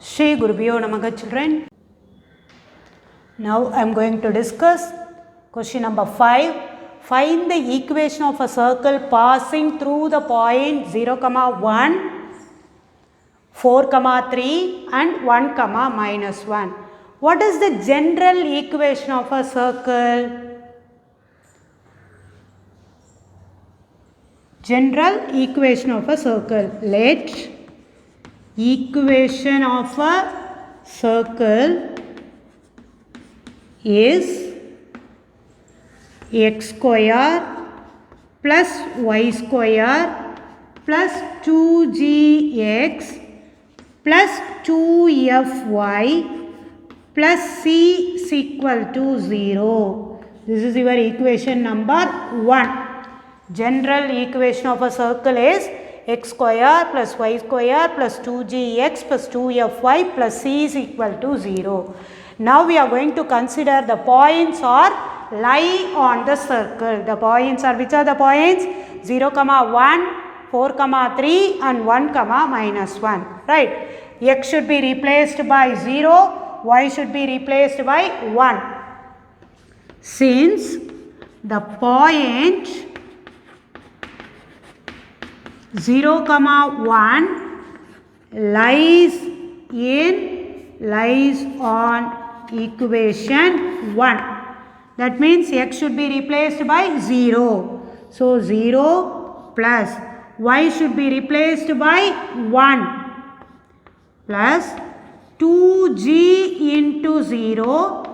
Shri Gurubhyo Namaha, children. Now I am going to discuss question number 5. Find the equation of a circle passing through the point 0, 1, 4, 3 and 1, -1. What is the general equation of a circle? General equation of a circle. Let equation of a circle is x square plus y square plus 2gx plus 2fy plus c is equal to 0. This is your equation number 1. General equation of a circle is x square plus y square plus 2gx plus 2fy plus c is equal to 0. Now we are going to consider the points or lie on the circle. The points are, which are the points? 0, 1, 4, 3 and 1, -1. Right. X should be replaced by 0, y should be replaced by 1. Since the point 0, 1 lies on equation 1. That means x should be replaced by 0. So 0 plus y should be replaced by 1 plus 2g into 0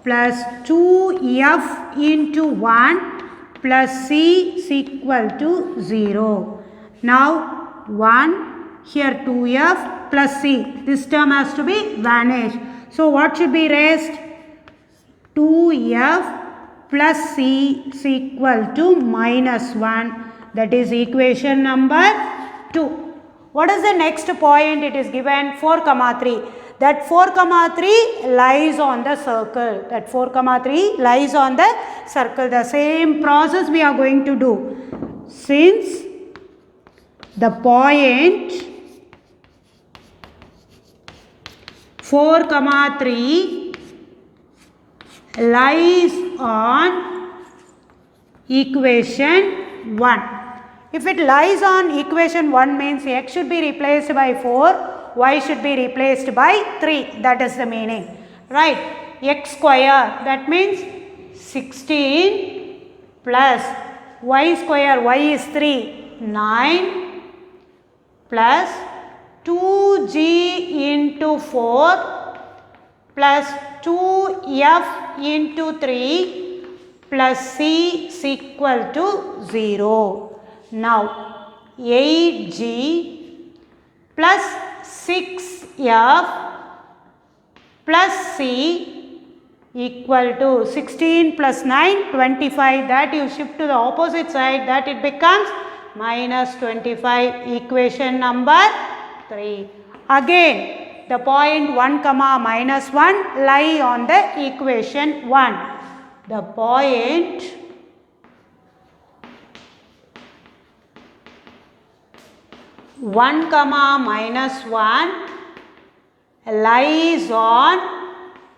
plus 2f into 1 plus c is equal to 0. Now 1, here 2f plus c. This term has to be vanished. So what should be raised? 2f plus c is equal to -1. That is equation number 2. What is the next point? It is given 4, 3. That 4, 3 lies on the circle. That 4, 3 lies on the circle. The same process we are going to do. Since the point 4, 3 lies on equation 1. If it lies on equation 1 means x should be replaced by 4, y should be replaced by 3. That is the meaning. Right. X square, that means 16 plus y square, y is 3, 9 plus 2g into 4 plus 2f into 3 plus c is equal to 0. Now 8g plus 6f plus c equal to 16 plus 9, 25. That you shift to the opposite side, that it becomes -25. Equation number 3. Again the point 1, -1 lie on the equation 1. The point 1, -1 lies on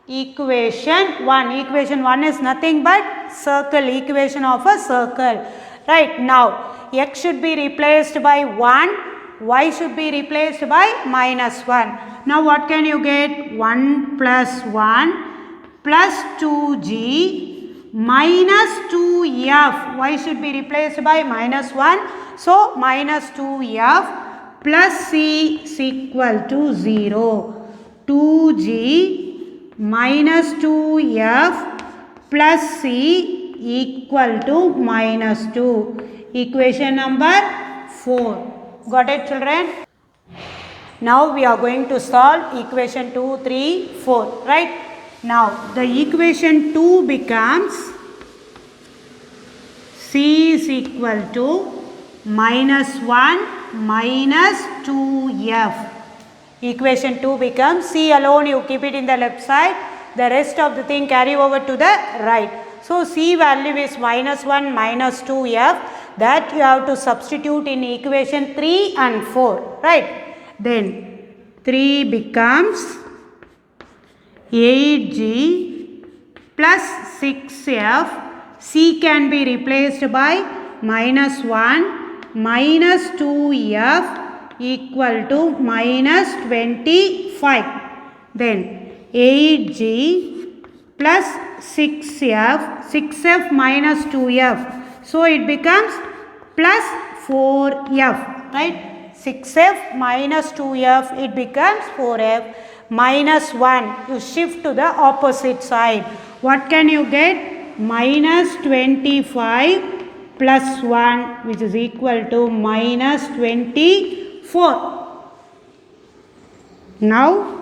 equation 1. Equation 1 is nothing but circle, equation of a circle. Right. Now x should be replaced by 1, y should be replaced by -1. Now what can you get? 1 plus 1 plus 2g minus 2f. Y should be replaced by -1. So -2f plus c is equal to 0. 2g minus 2f plus c equal to -2. Equation number 4. Got it, children? Now we are going to solve equation 2, 3, 4. Right? Now the equation 2 becomes c is equal to -1 minus 2f. Equation 2 becomes c alone, you keep it in the left side. The rest of the thing carry over to the right. So c value is -1 minus 2f. That you have to substitute in equation 3 and 4. Right? Then 3 becomes 8G plus 6F. C can be replaced by minus 1 minus 2F equal to minus 25. Then 8G plus 6F, 6F minus 2F. So it becomes plus 4F, right? 6F minus 2F, it becomes 4F minus 1. You shift to the opposite side. What can you get? Minus 25 plus 1, which is equal to minus 24. Now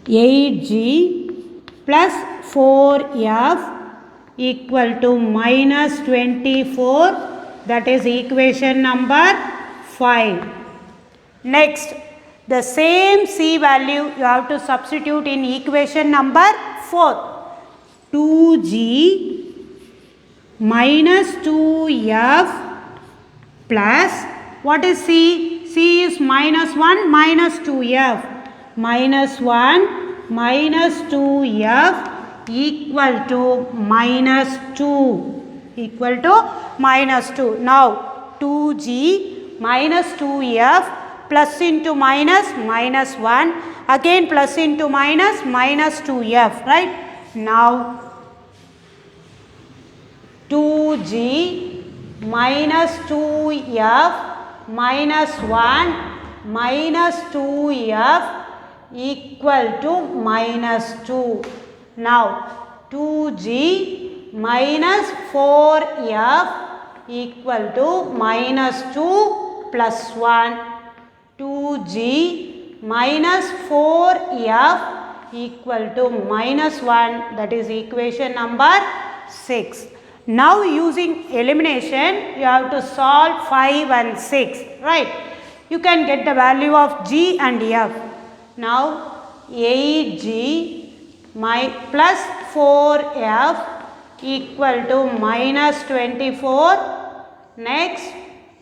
8G plus 4F equal to minus 24. That is equation number 5. Next, the same C value you have to substitute in equation number 4. 2G minus 2F plus, what is C? C is minus 1 minus 2F. Minus 1 minus 2F equal to minus 2. Equal to minus 2. Now 2G minus 2F plus into minus, minus 1. Again plus into minus, minus 2F, right? Now 2G minus 2F minus 1 minus 2F equal to minus 2. Now 2G minus 4F equal to minus 2 plus 1. 2G minus 4F equal to minus 1. That is equation number 6. Now using elimination, you have to solve 5 and 6, right? You can get the value of G and F. Now 8G plus 4F equal to minus 24. Next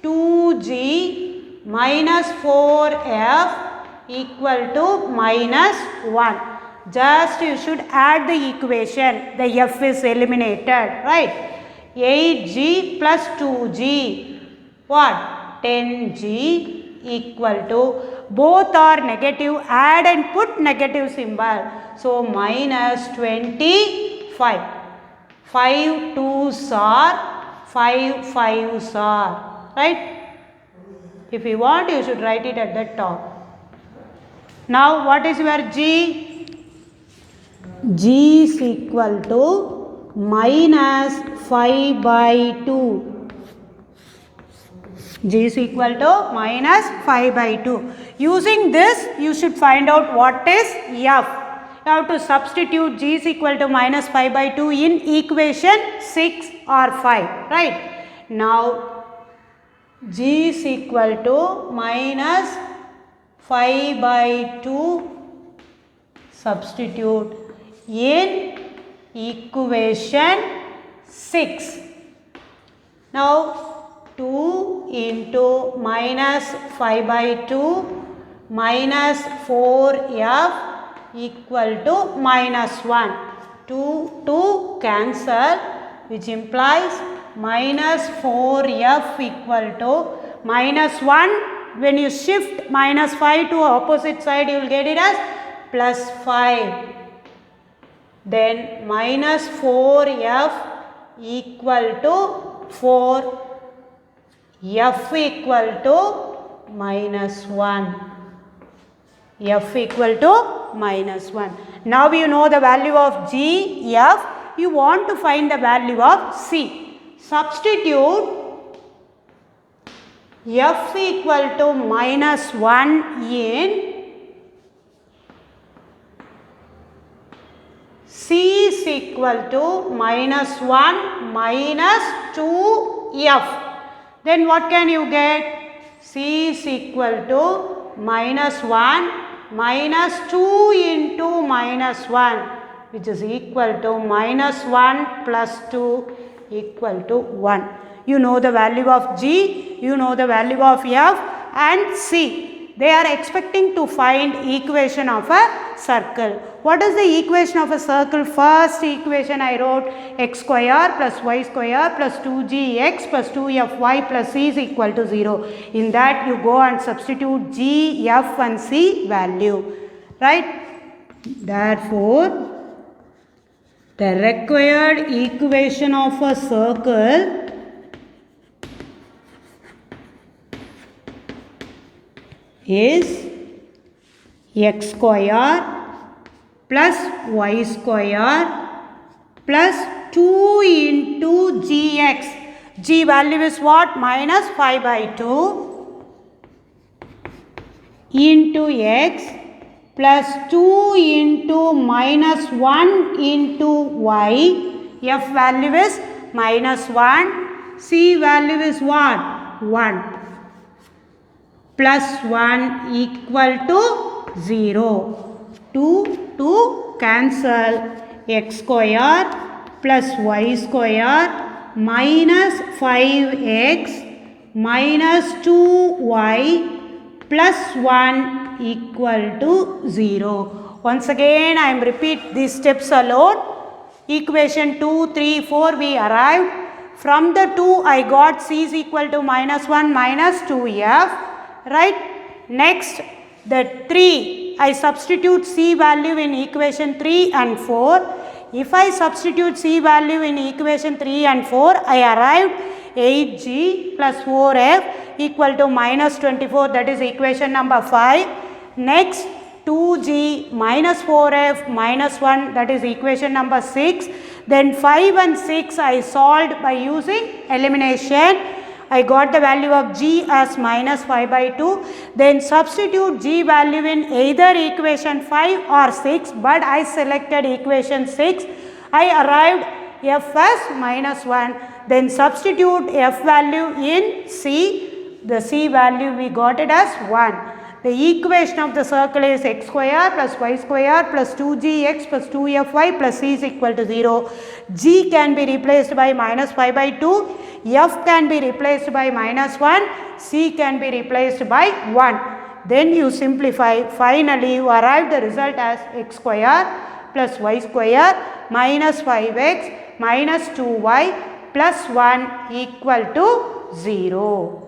2G minus 4F equal to minus 1. Just you should add the equation. The F is eliminated, right? 8G plus 2G. What? 10G equal to, both are negative, add and put negative symbol. So minus 25. 5 2s are 5 5s are, right? If you want, you should write it at the top. Now what is your G? G is equal to minus 5 by 2. G is equal to minus 5 by 2. Using this, you should find out what is F. You have to substitute G is equal to minus 5 by 2 in equation 6 or 5, right? Now, G is equal to minus 5 by 2, substitute in equation 6. Now 2 into minus 5 by 2 minus 4F equal to minus 1. 2 cancel, which implies minus 4F equal to minus 1. When you shift minus 5 to opposite side, you will get it as plus 5. Then minus 4F equal to 4. F equal to minus 1. F equal to minus 1. Now you know the value of G, F. You want to find the value of C. Substitute F equal to minus 1 in C is equal to minus 1 minus 2F. Then what can you get? C is equal to minus 1 minus 2 into minus 1, which is equal to minus 1 plus 2 equal to 1. You know the value of G, you know the value of F and C. they are expecting to find equation of a circle. What is the equation of a circle? First equation I wrote x square plus y square plus 2gx plus 2fy plus c is equal to 0. In that you go and substitute g, f and c value, right? Therefore, the required equation of a circle is x square plus y square plus 2 into gx. G value is what? Minus 5 by 2 into x plus 2 into minus 1 into y. F value is minus 1. C value is what? 1. Plus 1 equal to 0. 2 cancel. X square plus y square minus 5x minus 2y plus 1 equal to 0. Once again I am repeat these steps alone. Equation 2, 3, 4 we arrived. From the 2 I got c is equal to minus 1 minus 2f. Right. Next the 3 I substitute c value in equation 3 and 4. If I substitute c value in equation 3 and 4, I arrived 8g plus 4f equal to minus 24, that is equation number 5. Next 2g minus 4f minus 1, that is equation number 6. Then 5 and 6 I solved by using elimination. I got the value of g as minus 5 by 2. Then substitute g value in either equation 5 or 6, but I selected equation 6. I arrived f as minus 1. Then substitute f value in c. The c value we got it as 1. The equation of the circle is x square plus y square plus 2gx plus 2fy plus c is equal to 0. G can be replaced by minus 5 by 2. F can be replaced by minus 1. C can be replaced by 1. Then you simplify. Finally, you arrive the result as x square plus y square minus 5x minus 2y plus 1 equal to 0.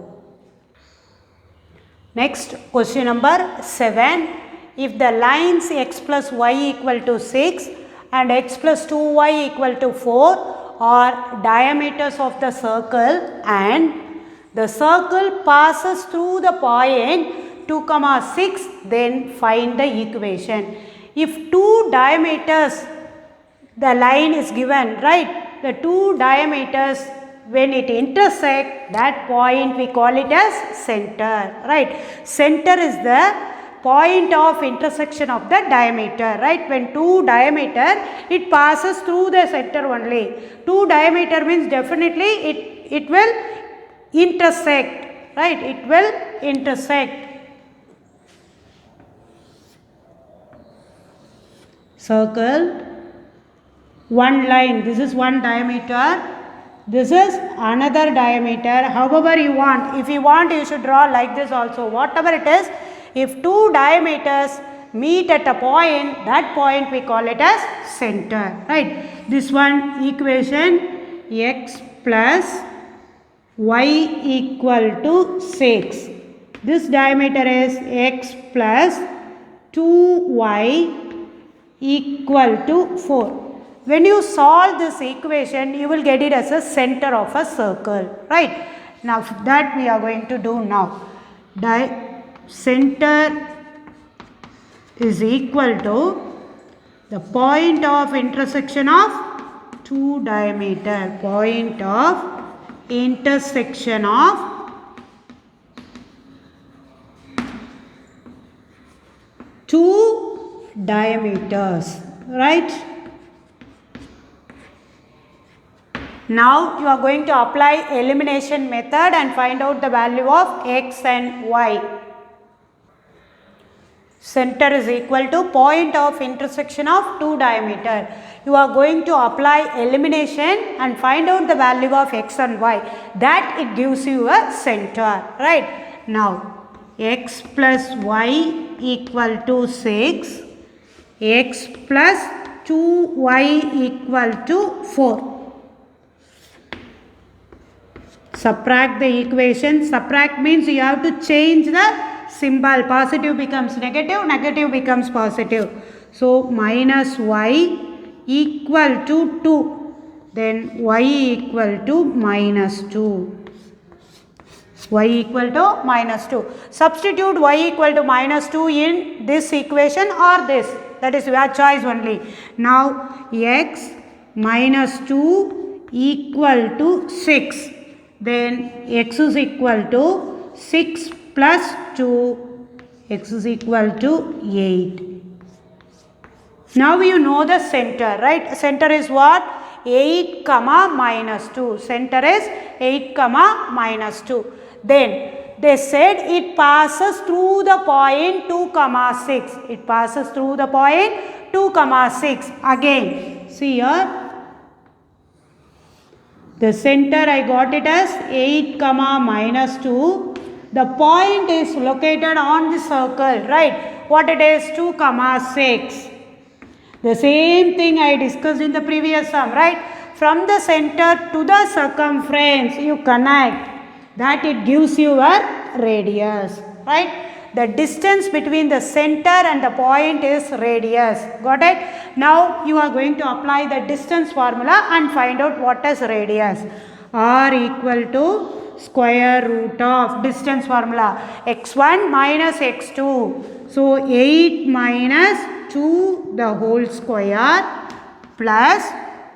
Next, question number 7. If the lines x plus y equal to 6 and x plus 2y equal to 4 are diameters of the circle and the circle passes through the point 2, 6, then find the equation. If two diameters, the line is given, right? The two diameters, when it intersect, that point we call it as center, right? Center is the point of intersection of the diameter, right? When two diameter, it passes through the center only. Two diameter means definitely it will intersect, right? It will intersect. Circle, one line, this is one diameter. This is another diameter. However you want, if you want, you should draw like this also. Whatever it is, if two diameters meet at a point, that point we call it as center, right? This one equation x plus y equal to 6. This diameter is x plus 2y equal to 4. When you solve this equation, you will get it as a center of a circle, right? Now that we are going to do now. Center is equal to the point of intersection of two diameter. Point of intersection of two diameters, right? Now you are going to apply elimination method and find out the value of x and y. Center is equal to point of intersection of two diameter. You are going to apply elimination and find out the value of x and y. That it gives you a center, right? Now x plus y equal to 6, x plus 2y equal to 4. Subtract the equation. Subtract means you have to change the symbol. Positive becomes negative, negative becomes positive. So minus y equal to 2. Then y equal to minus 2. Y equal to minus 2. Substitute y equal to minus 2 in this equation or this. That is your choice only. Now x minus 2 equal to 6. Then x is equal to 6 plus 2. X is equal to 8. Now you know the center, right? Center is what? 8 comma minus 2. Center is 8 comma minus 2. Then they said it passes through the point 2 comma 6. It passes through the point 2 comma 6. Again, see here. The center I got it as 8 comma minus 2. The point is located on the circle, right? What it is? 2 comma 6. The same thing I discussed in the previous sum, right? From the center to the circumference you connect. That it gives you a radius, right? The distance between the center and the point is radius. Got it? Now you are going to apply the distance formula and find out what is radius. R equal to square root of distance formula x1 minus x2. So 8 minus 2 the whole square plus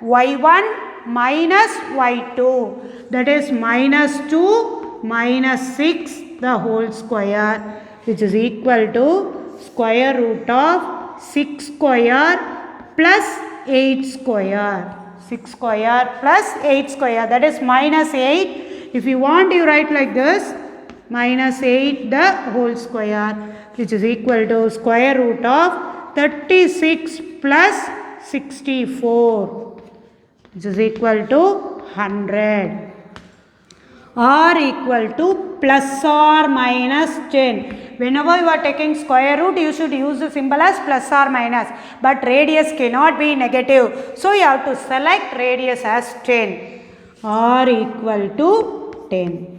y1 minus y2. That is minus 2 minus 6 the whole square, which is equal to square root of 6 square plus 8 square. 6 square plus 8 square, that is minus 8. If you want, you write like this, minus 8 the whole square, which is equal to square root of 36 plus 64, which is equal to 100. R equal to plus or minus 10. Whenever you are taking square root, you should use the symbol as plus or minus. But radius cannot be negative. So you have to select radius as 10. R equal to 10.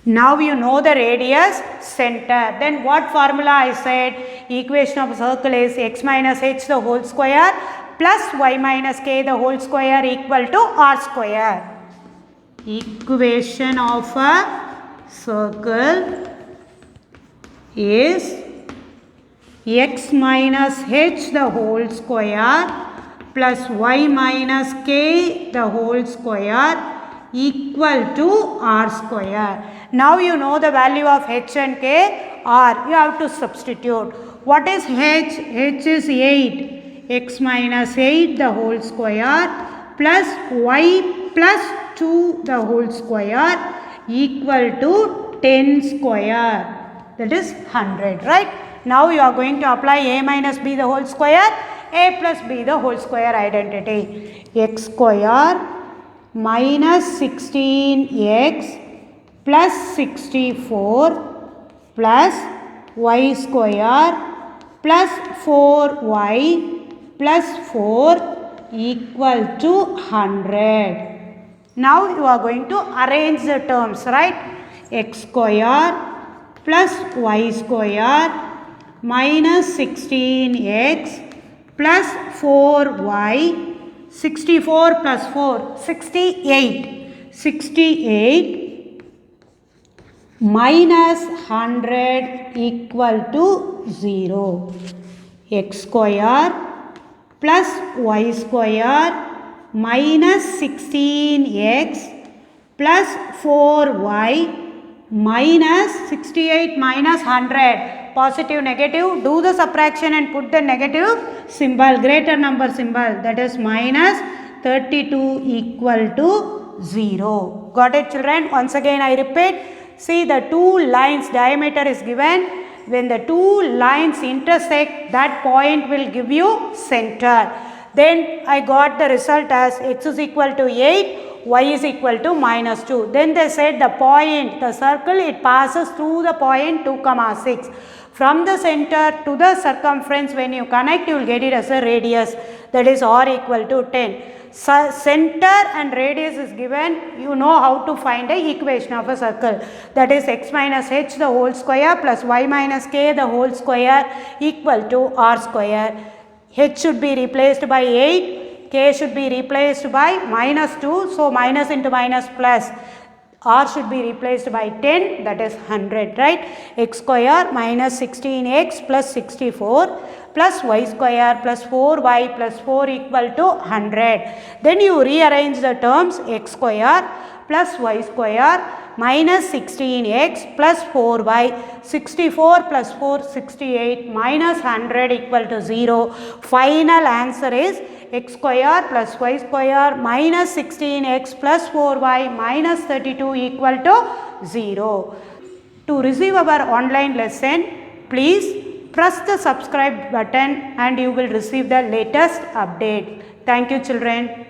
Now you know the radius, center. Then what formula I said? Equation of a circle is x minus h the whole square plus y minus k the whole square equal to r square. Equation of a circle is x minus h the whole square plus y minus k the whole square equal to r square. Now you know the value of h and k, r. You have to substitute. What is h? h is 8. X minus 8 the whole square plus y plus 2 the whole square equal to 10 square, that is 100, right? Now you are going to apply a minus b the whole square, a plus b the whole square identity. X square minus 16x plus 64 plus y square plus 4y plus 4 equal to 100. Now you are going to arrange the terms, right? X square plus y square minus 16x plus 4y, 64 plus 4, 68. 68 minus 100 equal to 0. X square plus y square minus 16x plus 4y minus 68 minus 100. Positive, negative, do the subtraction and put the negative symbol, greater number symbol, that is minus 32 equal to 0. Got it, children? Once again I repeat, see the two lines diameter is given. When the two lines intersect, that point will give you center. Then I got the result as x is equal to 8, y is equal to minus 2. Then they said the point, the circle, it passes through the point 2, 6. From the center to the circumference, when you connect, you will get it as a radius, that is r equal to 10. Center and radius is given, you know how to find the equation of a circle, that is x minus h the whole square plus y minus k the whole square equal to r square. H should be replaced by 8, k should be replaced by minus 2, so minus into minus plus, r should be replaced by 10, that is 100, right? X square minus 16x plus 64 plus y square plus 4y plus 4 equal to 100. Then you rearrange the terms, x square plus y square minus 16x plus 4y, 64 plus 4, 68 minus 100 equal to 0. Final answer is x square plus y square minus 16x plus 4y minus 32 equal to 0. To receive our online lesson, please press the subscribe button and you will receive the latest update. Thank you, children.